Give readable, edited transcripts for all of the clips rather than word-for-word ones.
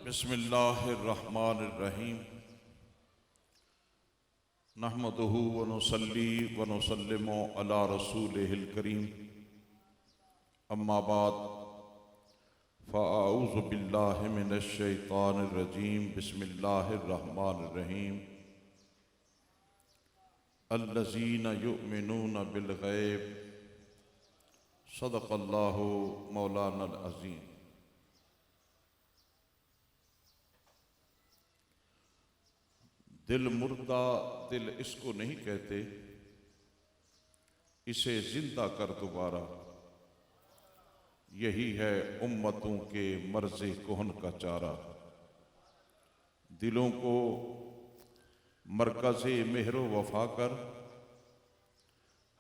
बिस्मिल्लाहिर्रहमानिर्रहीम नहमदुहु व नुसल्ली व नुसल्लिमु अला रसूलिहिल करीम अम्मा बाद फ़अऊज़ु बिल्लाहि मिनश शैतानिर रजीम बिस्मिल्लाहिर्रहमानिर्रहीम अल्लज़ीना युमिनूना बिल गैब सदक़ल्लाहु मौलानल अज़ीम। दिल मुर्दा दिल इसको नहीं कहते, इसे जिंदा कर दोबारा। यही है उम्मतों के मर्ज़े कोहन का चारा। दिलों को मरकज़े मेहरो वफा कर,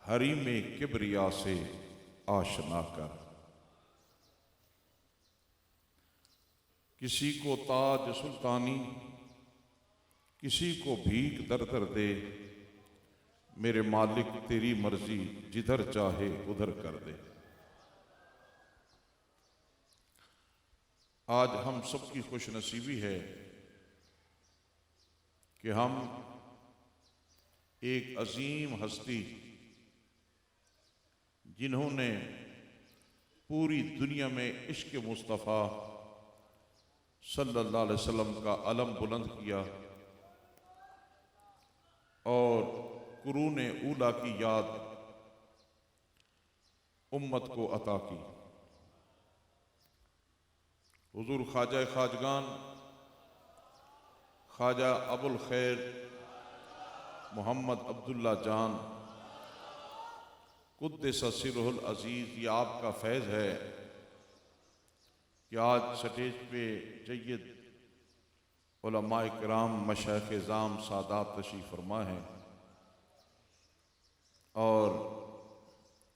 हरीम किबरिया से आशना कर। किसी को ताज सुल्तानी, किसी को भीख दर दर दे। मेरे मालिक तेरी मर्जी, जिधर चाहे उधर कर दे। आज हम सबकी खुशनसीबी है कि हम एक अजीम हस्ती, जिन्होंने पूरी दुनिया में इश्क मुस्तफ़ा सल्लल्लाहु अलैहि वसल्लम का अलम बुलंद किया और कुरूने ऊला की याद उम्मत को अता की। हुजूर ख्वाजा खाजगान ख्वाजा अबुल खैर मोहम्मद अब्दुल्ला जान कुद्दस सिरहुल अजीज़, ये आपका फैज़ है कि आज स्टेज पे जय्यद उलमाए किराम मशाइख़ ज़ाम सादात तशरीफ़ फरमा हैं और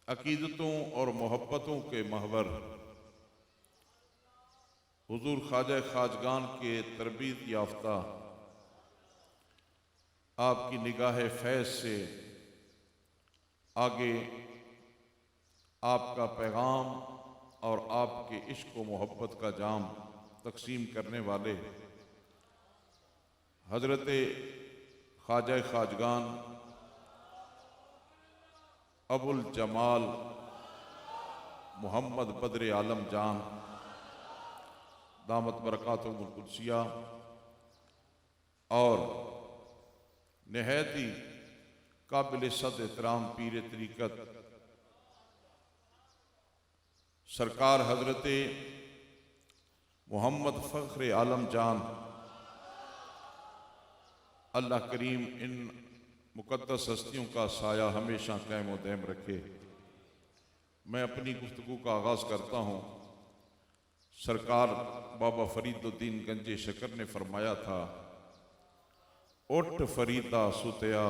अक़ीदतों और मोहब्बतों के महवर हुजूर ख्वाजा खाजगान के तरबीत याफ्ता आपकी निगाह फैज़ से आगे आपका पैगाम और आपके इश्क व मोहब्बत का जाम तकसीम करने वाले हज़रत ख्वाजा खाजगान अबुल जमाल मोहम्मद बद्र आलम जान दामत बरकातुहुल कुद्सिया और नहायत ही काबिल सद एहतराम पीर तरीक़त सरकार हज़रत मोहम्मद फ़ख्र आलम जान, अल्लाह करीम इन मुक़द्दस हस्तियों का साया हमेशा कायम व दायम रखे। मैं अपनी गुफ्तगू का आगाज़ करता हूँ। सरकार बाबा फरीदुद्दीन गंजे शकर ने फरमाया था, उठ फरीदा सुतया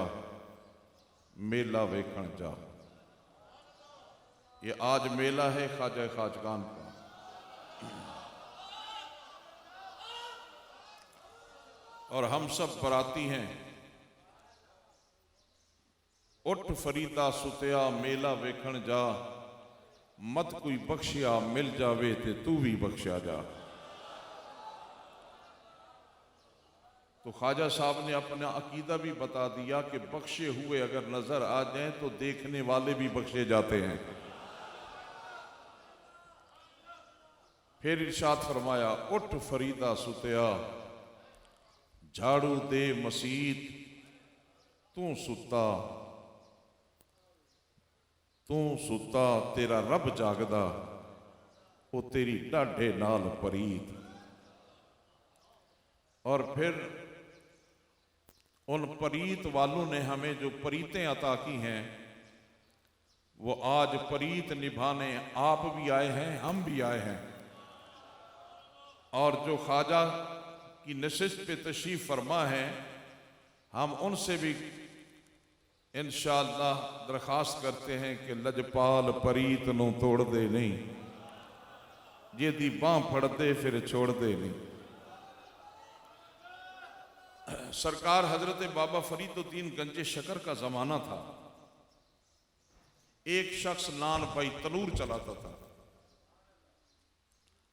मेला वेखण जा। ये आज मेला है ख्वाजा खाजगान का। और हम सब बराती हैं। उठ फरीदा सुतया मेला वेखण जा, मत कोई बख्शिया मिल जावे ते तू भी बख्शा जा। तो ख्वाजा साहब ने अपना अकीदा भी बता दिया कि बख्शे हुए अगर नजर आ जाएं तो देखने वाले भी बख्शे जाते हैं। फिर इरशाद फरमाया, उठ फरीदा सुतया झाड़ू दे मसीत, तू सुता तेरा रब जागदा, वो तेरी डाढ़े नाल परीत। और फिर उन परीत वालों ने हमें जो परीतें अता की हैं, वो आज परीत निभाने आप भी आए हैं, हम भी आए हैं। और जो ख्वाजा की नशिस्त पे तशरीफ़ फरमा है, हम उनसे भी इंशाअल्लाह दरख्वास्त करते हैं कि लजपाल परीत नूं तोड़ दे नहीं, जेदी बांह फड़ दे फिर छोड़ दे नहीं। सरकार हजरत बाबा फरीदुद्दीन गंजे शकर का ज़माना था। एक शख्स नान भाई तनूर चलाता था।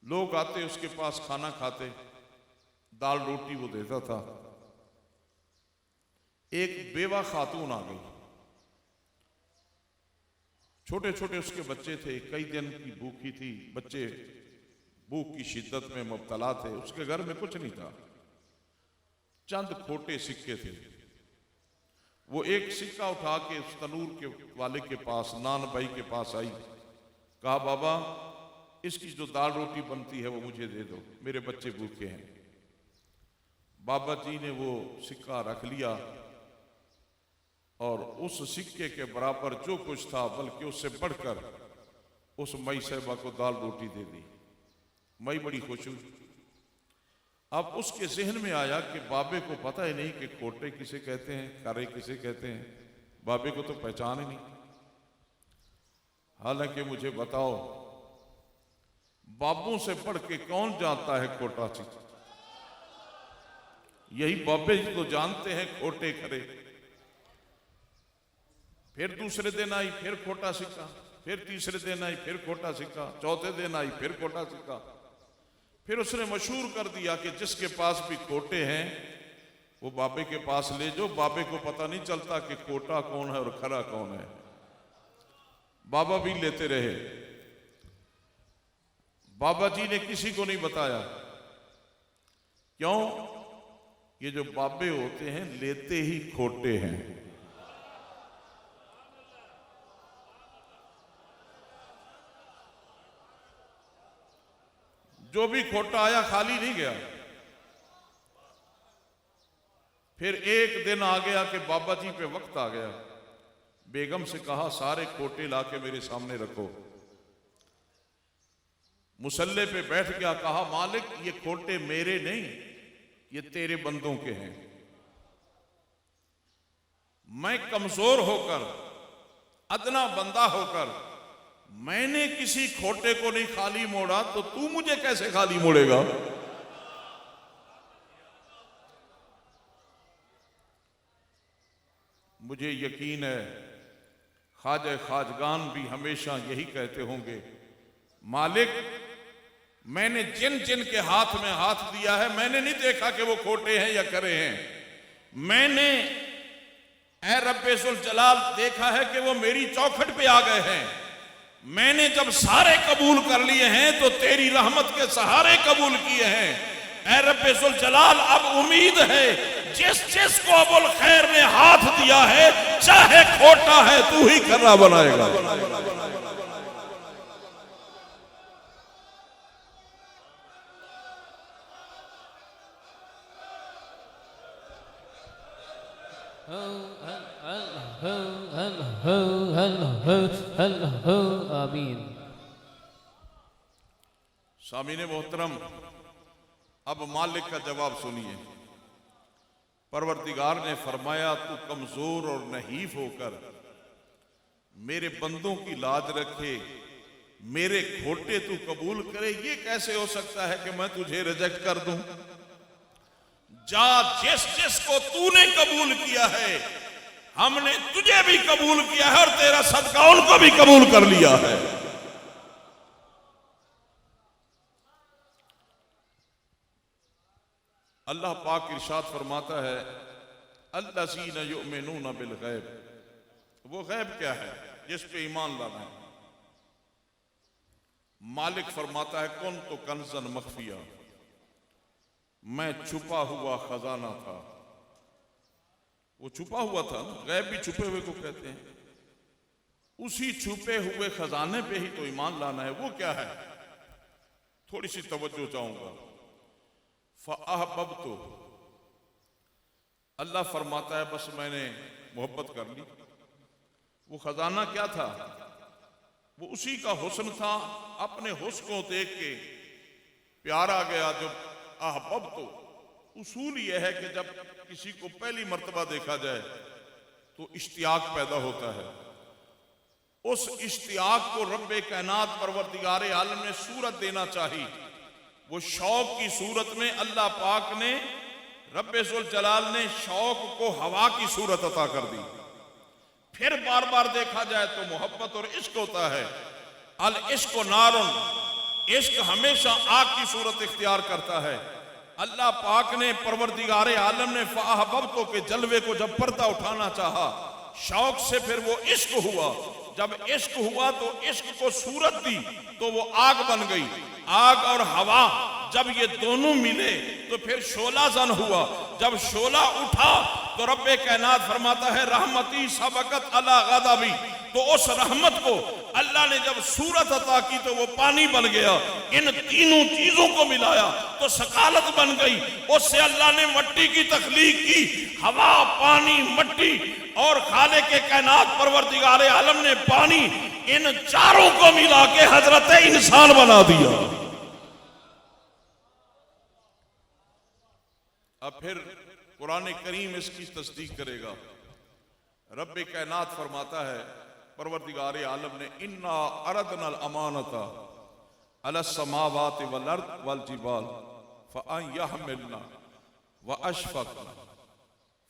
लोग आते उसके पास खाना खाते, दाल रोटी वो देता था। एक बेवा खातून आ गई, छोटे छोटे उसके बच्चे थे, कई दिन की भूखी थी, बच्चे भूख की शिद्दत में मुब्तला थे। उसके घर में कुछ नहीं था, चंद खोटे सिक्के थे। वो एक सिक्का उठा के उस तनूर के वाले के पास, नान भाई के पास आई, कहा बाबा इसकी जो दाल रोटी बनती है वो मुझे दे दो, मेरे बच्चे भूखे हैं। बाबा जी ने वो सिक्का रख लिया और उस सिक्के के बराबर जो कुछ था, बल्कि उससे बढ़कर उस मई साहिबा को दाल रोटी दे दी। मई बड़ी खुश हुई। अब उसके जहन में आया कि बाबे को पता ही नहीं कि खोटे किसे कहते हैं, करे किसे कहते हैं, बाबे को तो पहचान ही नहीं। हालांकि मुझे बताओ, बाबों से बढ़ के कौन जानता है खोटा चीज? यही बाबे तो जानते हैं खोटे खरे। फिर दूसरे दिन आई फिर खोटा सिक्का, फिर तीसरे दिन आई फिर खोटा सिक्का, चौथे दिन आई फिर खोटा सिक्का। फिर उसने मशहूर कर दिया कि जिसके पास भी खोटे हैं वो बाबे के पास ले जाओ। बाबे को पता नहीं चलता कि खोटा कौन है और खरा कौन है। बाबा भी लेते रहे। बाबा जी ने किसी को नहीं बताया। क्यों? ये जो बाबे होते हैं लेते ही खोटे हैं। जो भी खोटा आया खाली नहीं गया। फिर एक दिन आ गया कि बाबा जी पे वक्त आ गया। बेगम से कहा सारे खोटे लाके मेरे सामने रखो। मुसल्ले पे बैठ गया, कहा मालिक ये खोटे मेरे नहीं, ये तेरे बंदों के हैं। मैं कमजोर होकर, अदना बंदा होकर मैंने किसी खोटे को नहीं खाली मोड़ा, तो तू मुझे कैसे खाली मोड़ेगा? मुझे यकीन है ख्वाजा खाजगान भी हमेशा यही कहते होंगे, मालिक मैंने जिन जिन के हाथ में हाथ दिया है मैंने नहीं देखा कि वो खोटे हैं या करे हैं। मैंने ऐ रब्बे जुल जलाल देखा है कि वो मेरी चौखट पे आ गए हैं। मैंने जब सारे कबूल कर लिए हैं तो तेरी रहमत के सहारे कबूल किए हैं। ऐ रब्बे जुल जलाल अब उम्मीद है जिस जिस को अबुल खैर ने हाथ दिया है, चाहे खोटा है तू ही खरा बनाएगा। आमीन। सामीने मोहतरम, अब मालिक का जवाब सुनिए। परवरदिगार ने फरमाया तू कमजोर और नहीफ होकर मेरे बंदों की लाज रखे, मेरे खोटे तू कबूल करे, ये कैसे हो सकता है कि मैं तुझे रिजेक्ट कर दूं? जा जिस जिस को तूने कबूल किया है हमने तुझे भी कबूल किया है और तेरा सदका उनको भी कबूल कर लिया है। अल्लाह पाक इरशाद फरमाता है अल्लज़ीना युमिनूना बिल गैब। वो गैब क्या है? जिस पे ईमान लाना है। मालिक फरमाता है कुन तो कंज़न मख्फिया, मैं छुपा हुआ खजाना था। वो छुपा हुआ था ना, गैब भी छुपे हुए को कहते हैं। उसी छुपे हुए खजाने पे ही तो ईमान लाना है। वो क्या है? थोड़ी सी तवज्जो चाहूंगा। फ़अहबब्तु, अल्लाह फरमाता है बस मैंने मोहब्बत कर ली। वो खजाना क्या था? वो उसी का हुस्न था। अपने हुस्न को देख के प्यार आ गया। जो अहबब्तु, उसूल यह है कि जब किसी को पहली मर्तबा देखा जाए तो इश्तियाक पैदा होता है। उस इश्तियाक को रब्बे कायनात परवरदिगारे आलम ने सूरत देना चाहिए। वो शौक की सूरत में अल्लाह पाक ने, रब्बे जुल जलाल ने शौक को हवा की सूरत अता कर दी। फिर बार बार देखा जाए तो मोहब्बत और इश्क होता है। अल इश्क नारुन, इश्क हमेशा आग की सूरत इख्तियार करता है। अल्लाह पाक ने परवरदिगारे आलम ने फ़अहबब्तु के जलवे को जब पर्दा उठाना चाहा, शौक से फिर वो इश्क हुआ। जब इश्क हुआ तो इश्क को सूरत दी तो वो आग बन गई। आग और हवा जब ये दोनों मिले तो फिर शोला जन हुआ। जब शोला उठा तो रब्बे कायनात फरमाता है रहमती सबकत अला गज़बी, तो उस रहमत को अल्लाह ने जब सूरत अता की तो वो पानी बन गया। इन तीनों चीजों को मिलाया तो सकालत बन गई। उससे अल्लाह ने मिट्टी की तख्लीक की, हवा, पानी, मिट्टी, और खाले के कायनात परवरदिगारे आलम ने पानी, इन चारों को मिला के हजरत इंसान बना दिया। अब फिर कुरान करीम इसकी तस्दीक करेगा। रब्बे कायनात फरमाता है परवरदिगारे आलम ने इन्ना अरदनल अमानता अलस समावाति वल अर्द वल जिबाल फअन यहमिलना व अशफकना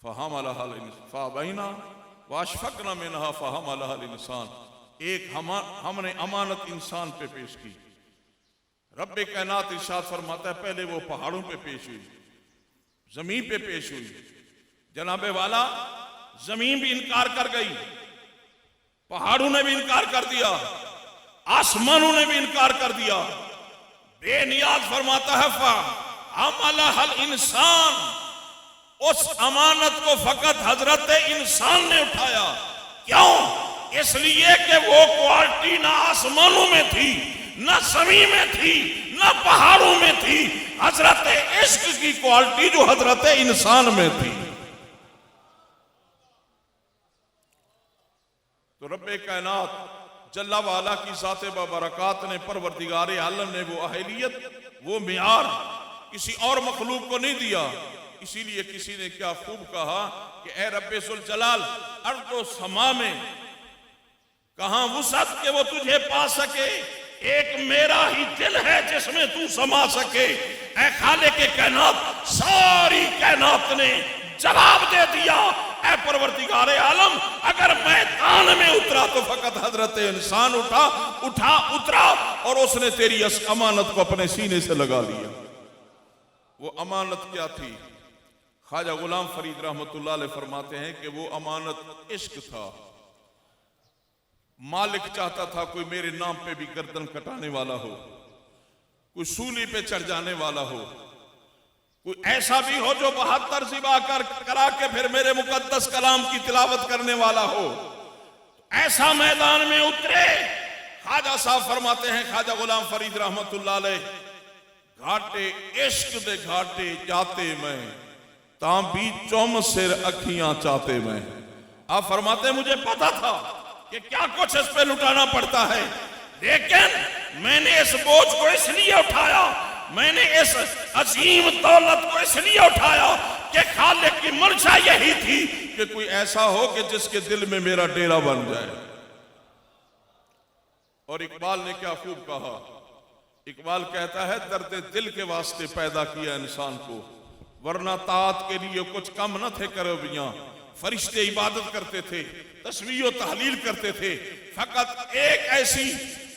फहमलहल फअबैना व अशफकना मिनहा फहमलहल इंसान। एक हमने अमानत इंसान पे पेश की। रब्बे कायनात इरशाद फरमाता है पहले वो पहाड़ों पे पेश हुई, जमीन पे पेश हुई। जनाबे वाला जमीन भी इनकार कर गई, पहाड़ों ने भी इनकार कर दिया, आसमानों ने भी इनकार कर दिया। बेनियाज फरमाता है फअमलहल इंसान, उस अमानत को फकत हजरत इंसान ने उठाया। क्यों? इसलिए कि वो क्वालिटी ना आसमानों में थी, ना जमीन में थी, ना पहाड़ों में थी। हजरत इश्क की क्वालिटी जो हजरत इंसान में थी। तो रब्बे कायनात जल्ला वाला की ज़ाते बबरकात ने परवरदिगारे आलम ने वो अहलियत, वो मियार किसी और मखलूक को नहीं दिया। इसीलिए किसी ने क्या खूब कहा कि ए रब्बे जुल जलाल, अर्ज़ो समा में कहां वुसअत के वो तुझे पा सके, एक मेरा ही दिल है जिसमें तू समा सके। ए खाले के कायनात, सारी कायनात ने जवाब दे दिया, ए परवरदिगारे आलम अगर मैदान में उतरा तो फकत हजरत इंसान उतरा और उसने तेरी अमानत को अपने सीने से लगा लिया। वो अमानत क्या थी? ख्वाजा गुलाम फरीद रहमतुल्लाह अलैह फरमाते हैं कि वो अमानत इश्क था। मालिक चाहता था कोई मेरे नाम पे भी गर्दन कटाने वाला हो, कोई सूली पे चढ़ जाने वाला हो, कोई ऐसा भी हो जो 72 ज़िबा करा के फिर मेरे मुकद्दस कलाम की तिलावत करने वाला हो। ऐसा मैदान में उतरे। ख्वाजा साहब फरमाते हैं, ख्वाजा गुलाम फरीद रहमतुल्लाह अलैह, घाटे इश्क दे घाटे जाते मैं तांबी चौम सिर अखियां चाहते मैं। आप फरमाते मुझे पता था कि क्या कुछ इस पे लुटाना पड़ता है, लेकिन मैंने इस बोझ को इसलिए उठाया, मैंने इस अजीम दौलत को इसलिए उठाया कि खालिक की मंशा यही थी कि कोई ऐसा हो कि जिसके दिल में मेरा डेरा बन जाए। और इकबाल ने क्या खूब कहा, इकबाल कहता है दर्द दिल के वास्ते पैदा किया इंसान को, वरना ताअत के लिए कुछ कम न थे करबियां। फरिश्ते इबादत करते थे, तस्बीह तहलील करते थे, फकत एक ऐसी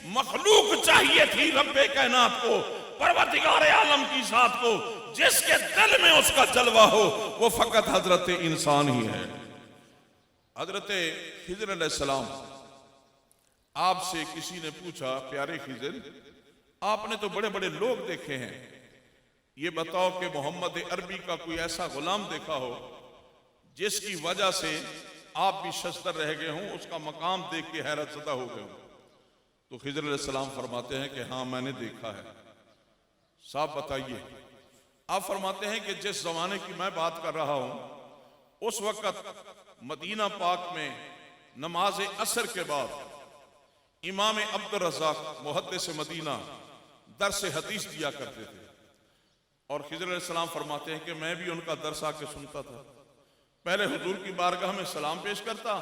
मखलूक चाहिए थी रब्बे कायनात को, परवरदिगारे आलम की जात को, जिसके दिल में उसका जलवा हो, वो फकत हजरत इंसान ही है। हजरत खिज़र अलैहिस्सलाम, आपसे किसी ने पूछा, प्यारे खिज़र आपने तो बड़े बड़े लोग देखे हैं, ये बताओ कि मोहम्मद अरबी का कोई ऐसा गुलाम देखा हो जिसकी वजह से आप भी शस्तर रह गए हों, उसका मकाम देख के हैरत ज़दा हो गए हों। तो खिज़र अलैहिस्सलाम फरमाते हैं कि हाँ मैंने देखा है। साहब बताइए। आप फरमाते हैं कि जिस जमाने की मैं बात कर रहा हूं उस वक़्त मदीना पाक में नमाज असर के बाद इमाम अब्दुर रज़्ज़ाक़ मुहद्दिस मदीना दर्स हदीस दिया करते थे। और खिज़र अलैहिस्सलाम फरमाते हैं कि मैं भी उनका दर्स आके सुनता था। पहले हुजूर की बारगाह में सलाम पेश करता,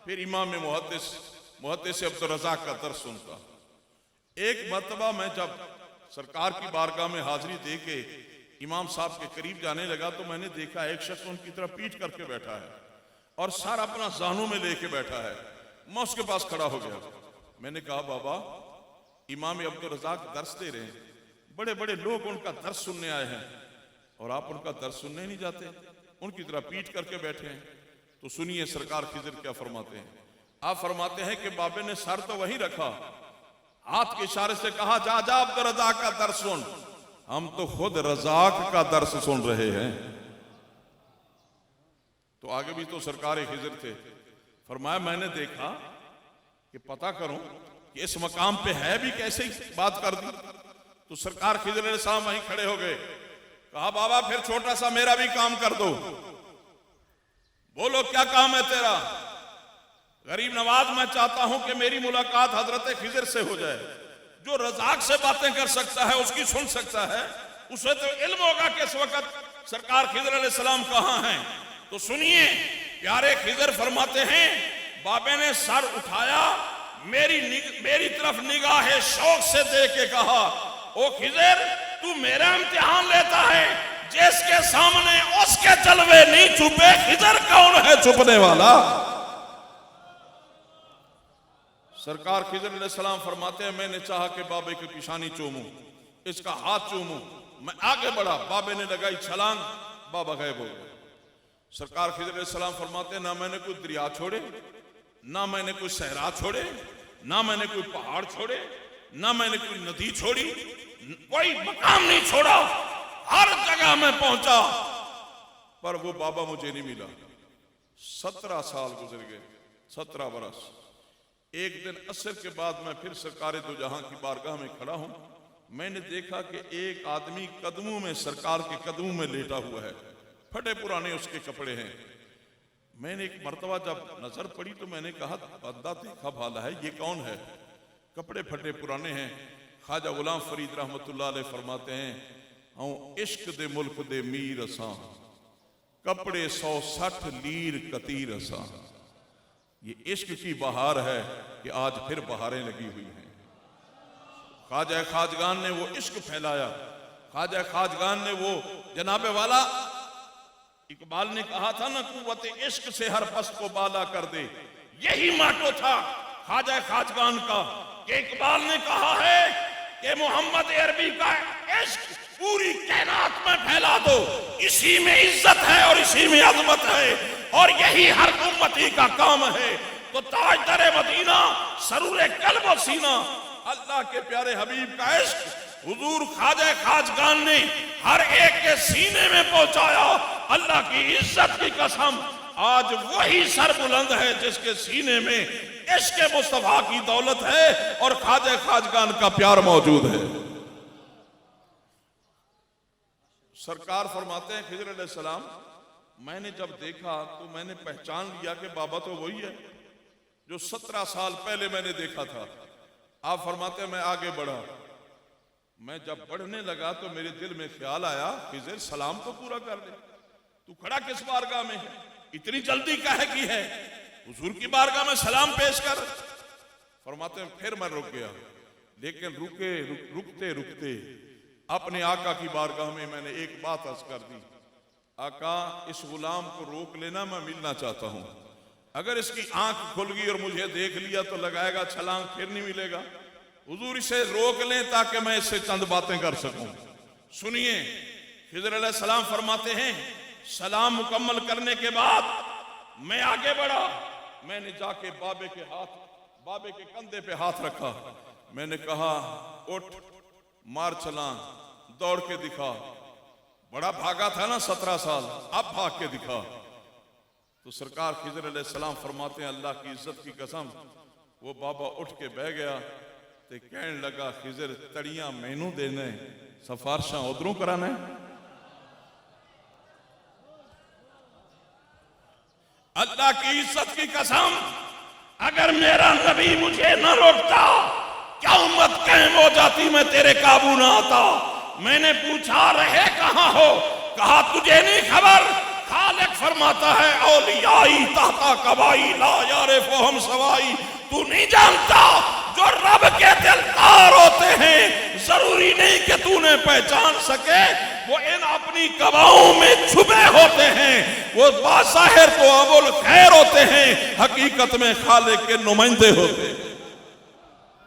फिर इमाम मुहद्दिस अब्दुर रज़्ज़ाक़ का दर्स सुनता। एक मरतबा मैं जब सरकार की बारगाह में हाजिरी दे के इमाम साहब के करीब जाने लगा तो मैंने देखा एक शख्स उनकी तरफ पीठ करके बैठा है और सारा अपना ज़ाहनों में लेके बैठा है। मैं उसके पास खड़ा हो गया। मैंने कहा बाबा इमाम अब्दुर रज़्ज़ाक़ दर्स दे रहे हैं, बड़े बड़े लोग उनका दर्स सुनने आए हैं, और आप उनका दर्द सुनने नहीं जाते, उनकी तरह पीट करके बैठे हैं। तो सुनिए सरकार खिजर क्या फरमाते हैं। आप फरमाते हैं कि बाबे ने सर तो वहीं रखा, हाथ के इशारे से कहा जा जा अब रज़ाक का दर्द सुन। हम तो खुद रज़ाक का दर्द सुन रहे हैं। तो आगे भी तो सरकार खिजर थे। फरमाया मैंने देखा कि पता करूं कि इस मकाम पे है भी कैसे ही बात कर दी। तो सरकार खिजर अलैहिस्सलाम वहीं खड़े हो गए। कहा बाबा फिर छोटा सा मेरा भी काम कर दो। बोलो क्या काम है तेरा? गरीब नवाज मैं चाहता हूं कि मेरी मुलाकात हजरत खिजर से हो जाए। जो रज़ाक से बातें कर सकता है उसकी सुन सकता है, उसे तो इल्म होगा कि इस वक्त सरकार खिजर अलैहिस्सलाम कहां हैं। तो सुनिए प्यारे खिजर फरमाते हैं बाबे ने सर उठाया, मेरी तरफ निगाह शौक से देख के कहा ओ खिजर तू मेरा इम्तिहान लेता है, जिसके सामने उसके जलवे नहीं छुपे, खिजर कौन है छुपने वाला? सरकार खिजर अलैहिस्सलाम फरमाते हैं मैंने चाहा कि बाबे की पेशानी चूमूं, इसका हाथ चूमूं। मैं आगे बढ़ा, बाबे ने लगाई छलांग, बाबा गायब हो गए। सरकार खिजर अलैहिस्सलाम फरमाते हैं ना मैंने कोई दरिया छोड़े, ना मैंने कोई सहरा छोड़े, ना मैंने कोई पहाड़ छोड़े, ना मैंने कोई नदी छोड़ी, कोई मकाम नहीं छोड़ा, हर जगह मैं पहुंचा, पर वो बाबा मुझे नहीं मिला। 17 साल गुजर गए, 17 बरस। एक दिन असर के बाद मैं फिर सरकार दो जहां की बारगाह में खड़ा हूं। मैंने देखा कि एक आदमी कदमों में, सरकार के कदमों में लेटा हुआ है, फटे पुराने उसके कपड़े हैं। मैंने एक मर्तबा जब नजर पड़ी तो मैंने कहा बंदा देखा भाला है, ये कौन है? कपड़े फटे पुराने हैं। ख्वाजा गुलाम फरीद रहमतुल्लाह अलैह फरमाते हैं हूँ इश्क दे मुल्क दे मीर असां, कपड़े 160 लीर कतीर असां। ये इश्क की बहार है कि आज फिर बहारें लगी हुई हैं। ख्वाजा खाजगान ने वो इश्क फैलाया। ख्वाजा खाजगान ने वो जनाबे वाला इकबाल ने कहा था ना कुव्वत इश्क से हर पस्त को बाला कर दे, यही माटो था ख्वाजा खाजगान का। कि इकबाल ने कहा है कि मोहम्मद अरबी का इश्क पूरी कायनात में फैला दो, इसी में इज्जत है और इसी में अजमत है, और यही हर उम्मती का काम है। तो ताजदार मदीना सरूर कल्ब और सीना अल्लाह के प्यारे हबीब का इश्क हुजूर ख्वाजा खाजगान ने हर एक के सीने में पहुंचाया। अल्लाह की इज्जत की कसम, आज वही सर बुलंद है जिसके सीने में इश्क मुस्तफा की दौलत है और ख्वाजा खाजगान का प्यार मौजूद है। सरकार फरमाते हैं खिजर अलैहिस्सलाम मैंने जब देखा तो मैंने पहचान लिया कि बाबा तो वही है जो 17 साल पहले मैंने देखा था। आप फरमाते हैं मैं आगे बढ़ा। मैं जब बढ़ने लगा तो मेरे दिल में ख्याल आया खिजर सलाम तो पूरा कर ले, तू खड़ा किस बारगाह में है, इतनी जल्दी काहे की है, हुजूर की बारगाह में सलाम पेश कर। फरमाते हैं फिर मैं रुक गया, लेकिन रुकते रुकते अपने आका की बारगाह में मैंने एक बात अर्ज कर दी, आका इस गुलाम को रोक लेना, मैं मिलना चाहता हूं। अगर इसकी आंख खुल गई और मुझे देख लिया तो लगाएगा छलांग, फिर नहीं मिलेगा। हुजूर इसे रोक लें ताकि मैं इससे चंद बातें कर सकूं। सुनिए खिजर अलैहिस्सलाम फरमाते हैं सलाम मुकम्मल करने के बाद मैं आगे बढ़ा। मैंने जाके बाबे के कंधे पे हाथ रखा। मैंने कहा उठ मार छलांग, दौड़ के दिखा। बड़ा भागा था ना 17 साल, अब भाग के दिखा। तो सरकार खिजर अलैहिस्सलाम फरमाते हैं अल्लाह की इज्जत की कसम वो बाबा उठ के बह गया ते कहने लगा खिजर तड़ियां मैनू देने सफारशा उधरों कराना। अल्लाह की इज्जत की कसम अगर मेरा नबी मुझे न रोकता क्या उम्मत कायम हो जाती, मैं तेरे काबू ना आता। मैंने पूछा रहे कहां हो, कहा तुझे नहीं खबर। खालिक फरमाता है औलियाई ताता कबाई ला यारे फोहम सवाई, तू नहीं जानता जो रब के दिलदार होते हैं जरूरी नहीं कि तूने पहचान सके, वो इन अपनी कबाओं में छुपे होते हैं। वो बाज़ाहिर तो अबुल खैर होते हैं, हकीकत में खालिक के नुमाइंदे होते हैं।